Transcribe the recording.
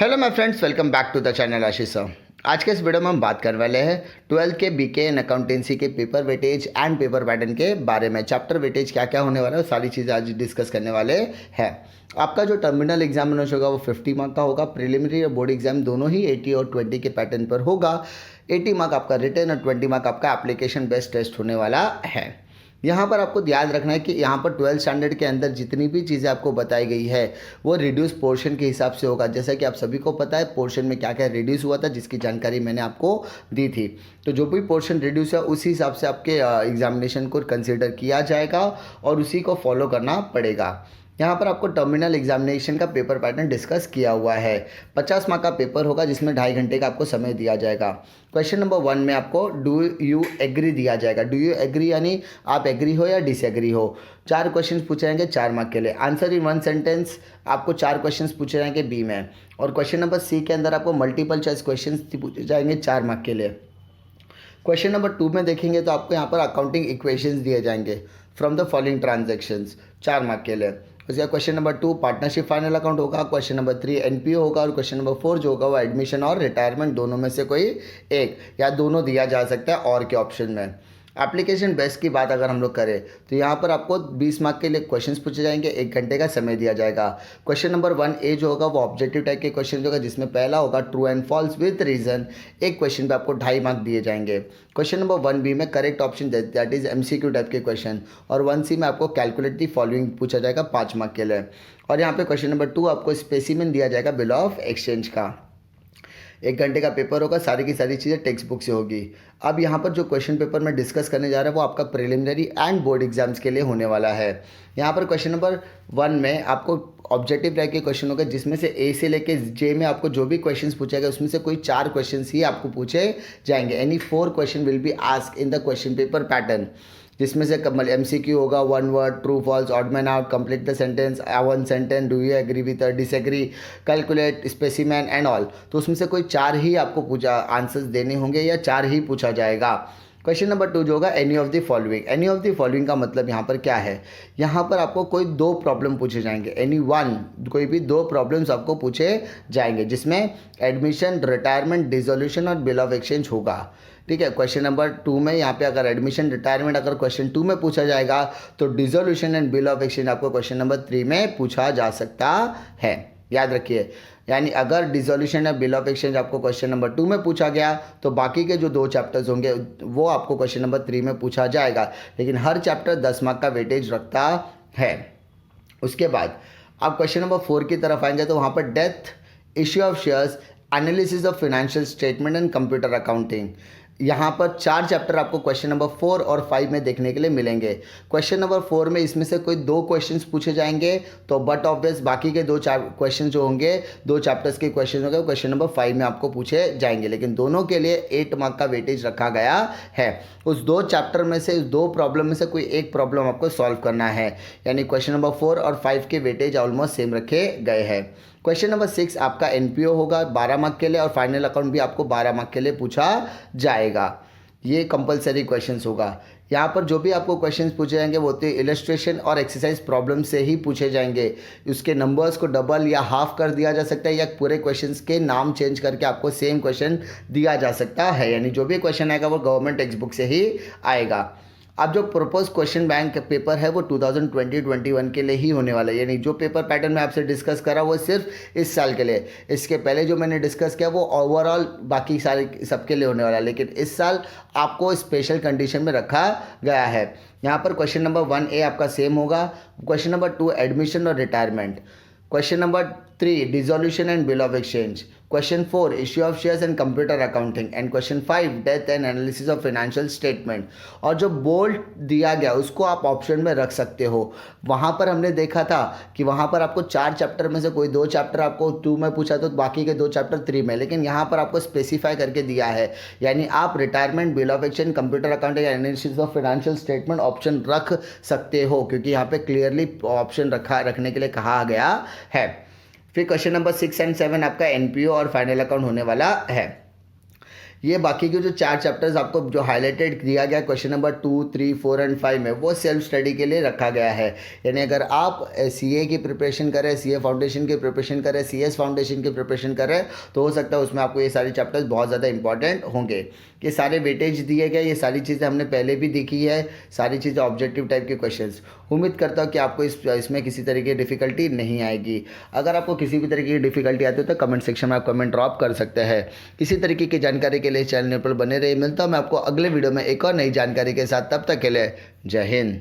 Hello my friends, welcome back to the channel Ashish sir. आज के इस वीडियो में हम बात करने वाले हैं 12th के बीके इन अकाउंटेंसी के paper weightage and paper pattern के बारे में। चैप्टर वेटेज क्या क्या होने वाला है, सारी चीज़ें आज डिस्कस करने वाले हैं। आपका जो टर्मिनल एग्जामिनेशन होगा वो 50 मार्क का होगा। प्रिलिमिनरी और बोर्ड एग्जाम दोनों ही 80 और 20 के पैटर्न पर होगा। 80 मार्क आपका रिटन और 20 मार्क आपका एप्लीकेशन बेस्ड टेस्ट होने वाला है। यहाँ पर आपको याद रखना है कि यहाँ पर 12th स्टैंडर्ड के अंदर जितनी भी चीज़ें आपको बताई गई है वो रिड्यूस पोर्शन के हिसाब से होगा। जैसा कि आप सभी को पता है पोर्शन में क्या क्या रिड्यूस हुआ था, जिसकी जानकारी मैंने आपको दी थी। तो जो भी पोर्शन रिड्यूस है उसी हिसाब से आपके एग्जामिनेशन को कंसिडर किया जाएगा और उसी को फॉलो करना पड़ेगा। यहाँ पर आपको टर्मिनल एग्जामिनेशन का पेपर पैटर्न डिस्कस किया हुआ है। 50 मार्क का पेपर होगा जिसमें 2.5 घंटे का आपको समय दिया जाएगा। क्वेश्चन नंबर 1 में आपको डू यू एग्री दिया जाएगा। डू यू एग्री यानी आप एग्री हो या डिसएग्री हो। 4 क्वेश्चन पूछे जाएंगे 4 मार्क के लिए। आंसर इन 1 सेंटेंस आपको 4 क्वेश्चन पूछे जाएंगे बी में। और क्वेश्चन नंबर सी के अंदर आपको मल्टीपल चॉइस क्वेश्चन पूछे जाएंगे 4 मार्क के लिए। क्वेश्चन नंबर 2 में देखेंगे तो आपको यहाँ पर अकाउंटिंग इक्वेशंस दिए जाएंगे from the following transactions 4 mark के लिए। उसका question number 2 partnership final account होगा। क्वेश्चन नंबर 3 एनपीओ होगा। और क्वेश्चन नंबर 4 जो होगा वो एडमिशन और रिटायरमेंट, दोनों में से कोई एक या दोनों दिया जा सकता है और के ऑप्शन में। एप्लीकेशन बेस्ड की बात अगर हम लोग करें तो यहाँ पर आपको 20 मार्क के लिए क्वेश्चंस पूछे जाएंगे, 1 घंटे का समय दिया जाएगा। क्वेश्चन नंबर 1 ए जो होगा वो ऑब्जेक्टिव टाइप के क्वेश्चन होगा, जिसमें पहला होगा true and false with reason. एक क्वेश्चन पे आपको 2.5 मार्क दिए जाएंगे। क्वेश्चन नंबर 1 बी में correct option that is MCQ type के क्वेश्चन। और 1 सी में आपको कैलकुलेट दी फॉलोइंग पूछा जाएगा 5 मार्क के लिए। और यहाँ पे क्वेश्चन नंबर 2 आपको स्पेसिमेन दिया जाएगा बिल ऑफ एक्सचेंज का। 1 घंटे का पेपर होगा, सारी की सारी चीज़ें टेक्स्ट बुक से होगी। अब यहाँ पर जो क्वेश्चन पेपर मैं डिस्कस करने जा रहा हूँ वो आपका प्रिलिमिनरी एंड बोर्ड एग्जाम्स के लिए होने वाला है। यहाँ पर क्वेश्चन नंबर 1 में आपको ऑब्जेक्टिव टाइप के क्वेश्चन होगा, जिसमें से ए से लेके जे में आपको जो भी क्वेश्चंस पूछेगा उसमें से कोई 4 क्वेश्चंस ही आपको पूछे जाएंगे। Any 4 question will be asked in the question paper pattern, जिसमें से एमसीक्यू होगा 1 word, true false, odd man out, complete the sentence, 1 sentence, do you agree with disagree, calculate, specimen and all. तो उसमें से कोई 4 ही आपको पूछा आंसर्स देने होंगे या 4 ही पूछा जाएगा। क्वेश्चन नंबर 2 जो होगा any of the following. Any of the following का मतलब यहाँ पर क्या है, यहाँ पर आपको कोई 2 प्रॉब्लम पूछे जाएंगे। एनी वन, कोई भी 2 प्रॉब्लम्स आपको पूछे जाएंगे, जिसमें एडमिशन, रिटायरमेंट, डिसोल्यूशन और बिल ऑफ एक्सचेंज होगा। ठीक है। क्वेश्चन नंबर 2 में यहाँ पे अगर एडमिशन, रिटायरमेंट अगर क्वेश्चन 2 में पूछा जाएगा तो dissolution and bill of exchange आपको क्वेश्चन नंबर 3 में पूछा जा सकता है। याद रखिए, यानी अगर डिसोल्यूशन या बिल ऑफ एक्सचेंज आपको क्वेश्चन नंबर 2 में पूछा गया तो बाकी के जो 2 चैप्टर्स होंगे वो आपको क्वेश्चन नंबर 3 में पूछा जाएगा। लेकिन हर चैप्टर 10 मार्क का वेटेज रखता है। उसके बाद आप क्वेश्चन नंबर 4 की तरफ आएंगे तो वहाँ पर death, issue of shares, analysis of financial statement and computer accounting, यहाँ पर 4 चैप्टर आपको क्वेश्चन नंबर 4 और 5 में देखने के लिए मिलेंगे। क्वेश्चन नंबर 4 में इसमें से कोई 2 क्वेश्चंस पूछे जाएंगे तो बट ऑब्वियस बाकी के 2 क्वेश्चन जो होंगे, 2 चैप्टर्स के क्वेश्चन होंगे, क्वेश्चन नंबर 5 में आपको पूछे जाएंगे। लेकिन दोनों के लिए 8 मार्क का वेटेज रखा गया है। उस 2 चैप्टर में से, उस 2 प्रॉब्लम में से कोई एक प्रॉब्लम आपको सॉल्व करना है, यानी क्वेश्चन नंबर 4 और 5 के वेटेज ऑलमोस्ट सेम रखे गए हैं। क्वेश्चन नंबर 6 आपका एनपीओ होगा 12 मार्क के लिए और फाइनल अकाउंट भी आपको 12 मार्क के लिए पूछा जाएगा। ये कंपलसरी क्वेश्चंस होगा। यहाँ पर जो भी आपको क्वेश्चंस पूछे जाएंगे वो तो इलस्ट्रेशन और एक्सरसाइज प्रॉब्लम से ही पूछे जाएंगे। उसके नंबर्स को डबल या हाफ कर दिया जा सकता है या पूरे क्वेश्चंस के नाम चेंज करके आपको सेम क्वेश्चन दिया जा सकता है। यानी जो भी क्वेश्चन आएगा वो गवर्नमेंट टेक्स्ट बुक से ही आएगा। अब जो प्रपोज क्वेश्चन बैंक पेपर है वो 2020-21 के लिए ही होने वाला है। यानी जो पेपर पैटर्न मैं आपसे डिस्कस करा वो सिर्फ इस साल के लिए। इसके पहले जो मैंने डिस्कस किया वो ओवरऑल बाकी सारे सबके लिए होने वाला है, लेकिन इस साल आपको स्पेशल कंडीशन में रखा गया है। यहाँ पर क्वेश्चन नंबर 1 ए आपका सेम होगा। क्वेश्चन नंबर 2 एडमिशन और retirement. Question number 3 dissolution and bill of exchange. Question 4 issue of shares and computer accounting and question 5 death and analysis of financial statement. और जो बोल्ड दिया गया उसको आप ऑप्शन में रख सकते हो। वहाँ पर हमने देखा था कि वहाँ पर आपको 4 चैप्टर में से कोई 2 चैप्टर आपको 2 में पूछा तो बाकी के 2 चैप्टर 3 में, लेकिन यहाँ पर आपको स्पेसिफाई करके दिया है। यानी आप retirement, bill of exchange, computer accounting and analysis of financial statement option रख सकते हो, क्योंकि यहाँ पे क्लियरली ऑप्शन रखने के लिए कहा गया है। फिर क्वेश्चन नंबर 6 एंड 7 आपका एनपीओ और फाइनल अकाउंट होने वाला है। ये बाकी के जो 4 चैप्टर्स आपको जो हाईलाइटेड दिया गया क्वेश्चन नंबर 2, 3, 4 एंड 5 में, वो सेल्फ स्टडी के लिए रखा गया है। यानी अगर आप सीए की प्रिपरेशन करें, सीए फाउंडेशन की प्रिपरेशन करें, सीएस फाउंडेशन की प्रिपरेशन करें, तो हो सकता है उसमें आपको ये सारे चैप्टर्स बहुत ज़्यादा इंपॉर्टेंट होंगे। ये सारे वेटेज दिए गए, ये सारी चीज़ें हमने पहले भी देखी है, सारी चीज़ें ऑब्जेक्टिव टाइप के क्वेश्चंस। उम्मीद करता हूँ कि आपको इसमें किसी तरीके की डिफ़िकल्टी नहीं आएगी। अगर आपको किसी भी तरीके की डिफ़िकल्टी आती है तो कमेंट सेक्शन में आप कमेंट ड्रॉप कर सकते हैं। इसी तरीके की जानकारी के लिए चैनल पर बने रहिए। मिलता हूँ मैं आपको अगले वीडियो में एक और नई जानकारी के साथ। तब तक के लिए जय हिंद।